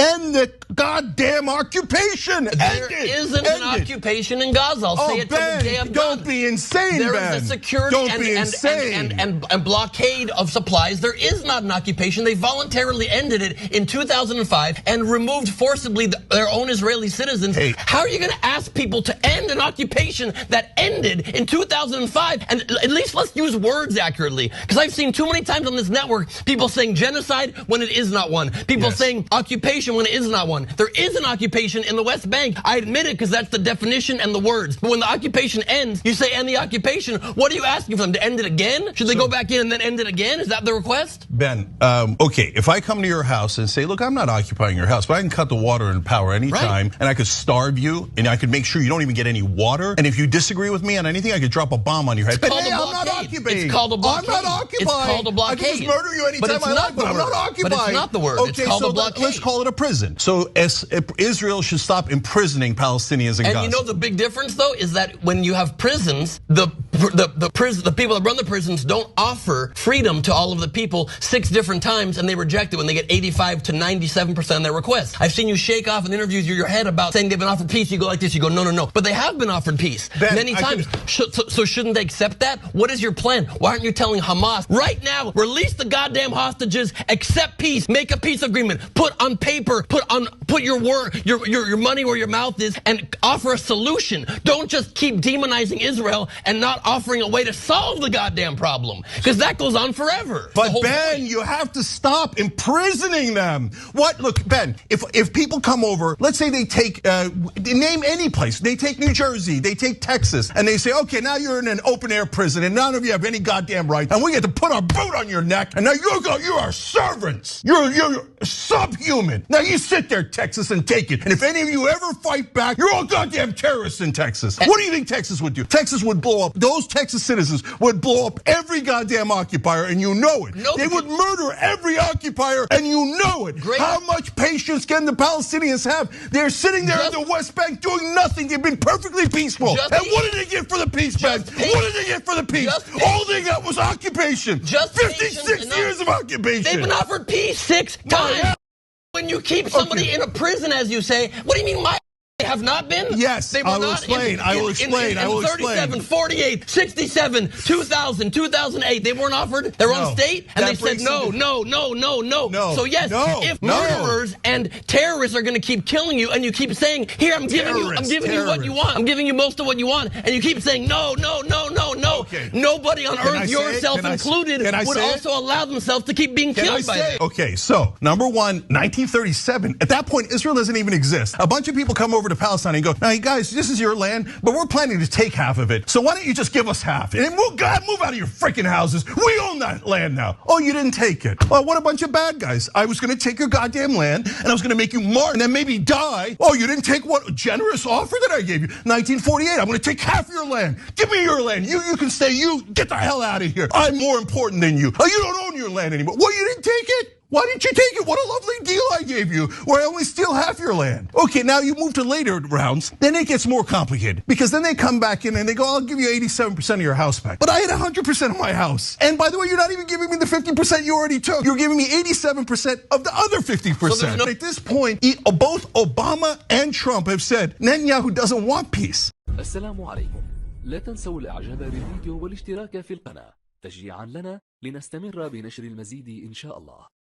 End the goddamn occupation. There isn't an occupation in Gaza. I'll say it to the day I'm done. Don't be insane, Ben. There is a security and blockade of supplies. There is not an occupation. They voluntarily ended it in 2005 and removed forcibly their own Israeli citizens. Hey. How are you going to ask people to end an occupation that ended in 2005? And at least let's use words accurately, because I've seen too many times on this network people saying genocide when it is not one. People saying occupation when it is not one. There is an occupation in the West Bank. I admit it, because that's the definition and the words. But when the occupation ends, you say end the occupation. What are you asking for them, to end it again? Should they go back in and then end it again? Is that the request? Ben, okay, if I come to your house and say, look, I'm not occupying your house, but I can cut the water and power anytime, and I could starve you, and I could make sure you don't even get any water, and if you disagree with me on anything, I could drop a bomb on your head. It's called a blockade. It's called a blockade. I'm not occupying. It's called a blockade. I can just murder you anytime I like, but I'm not occupying. But it's not the word. Okay, it's called so a blockade. Let's call it a prison. So Israel should stop imprisoning Palestinians in Gaza. And you know the big difference, though, is that when you have prisons, the people that run the prisons don't offer freedom to all of the people 6 different times, and they reject it when they get 85 to 97% of their requests. I've seen you shake off in interviews your head about saying they've been offered peace. You go like this, you go, no, no, no. But they have been offered peace many times. So shouldn't they accept that? What is your plan? Why aren't you telling Hamas right now, release the goddamn hostages, accept peace, make a peace agreement, put on paper, put your word, your money where your mouth is, and offer a solution. Don't just keep demonizing Israel and not offering a way to solve the goddamn problem, because that goes on forever. But Ben, you have to stop imprisoning them. What? Look, Ben, if people come over, let's say they take, name any place, they take New Jersey, they take Texas, and they say, okay, now you're in an open air prison and none of you have any goddamn right, and we get to put our boot on your neck, and now you are servants. You're subhuman. Now you sit there, Texas, and take it. And if any of you ever fight back, you're all goddamn terrorists in Texas. What do you think Texas would do? Texas would blow up. Those Texas citizens would blow up every goddamn occupier, and you know it. They would murder every occupier, and you know it. How much patience can the Palestinians have? They're sitting there in the West Bank doing nothing. They've been perfectly peaceful. And what did they get for the peace, Ben? What did they get for the peace? All they got was occupation. 56 years of occupation. They've been offered peace 6 times. When you keep somebody in a prison, as you say, what do you mean they have not been? Yes, they were I will explain. I will explain. I will explain. 37, 48, 67, 2000, 2008. They weren't offered their own state, and they said no. So yes, if murderers and terrorists are going to keep killing you, and you keep saying, "Here, I'm giving you what you want. I'm giving you most of what you want," and you keep saying no. Nobody on earth, yourself included, would also allow themselves to keep being killed by them. Okay, so number one, 1937. At that point, Israel doesn't even exist. A bunch of people come over to Palestine and go, now you guys, this is your land, but we're planning to take half of it. So why don't you just give us half? And move out of your freaking houses. We own that land now. Oh, you didn't take it. Well, what a bunch of bad guys. I was gonna take your goddamn land and I was gonna make you march and then maybe die. Oh, you didn't take what generous offer that I gave you. 1948, I'm gonna take half your land. Give me your land. You can stay, you get the hell out of here. I'm more important than you. Oh, you don't own your land anymore. Well, you didn't take it? Why didn't you take it? What a lovely deal I gave you, where I only steal half your land. Okay, now you move to later rounds, then it gets more complicated, because then they come back in and they go, I'll give you 87% of your house back. But I had 100% of my house. And by the way, you're not even giving me the 50% you already took. You're giving me 87% of the other 50%. So at this point, both Obama and Trump have said, Netanyahu doesn't want peace. السلام عليكم. لا تنسوا الاعجاب بالفيديو والاشتراك في القناة تشجيعا لنا لنستمر بنشر المزيد إن شاء الله.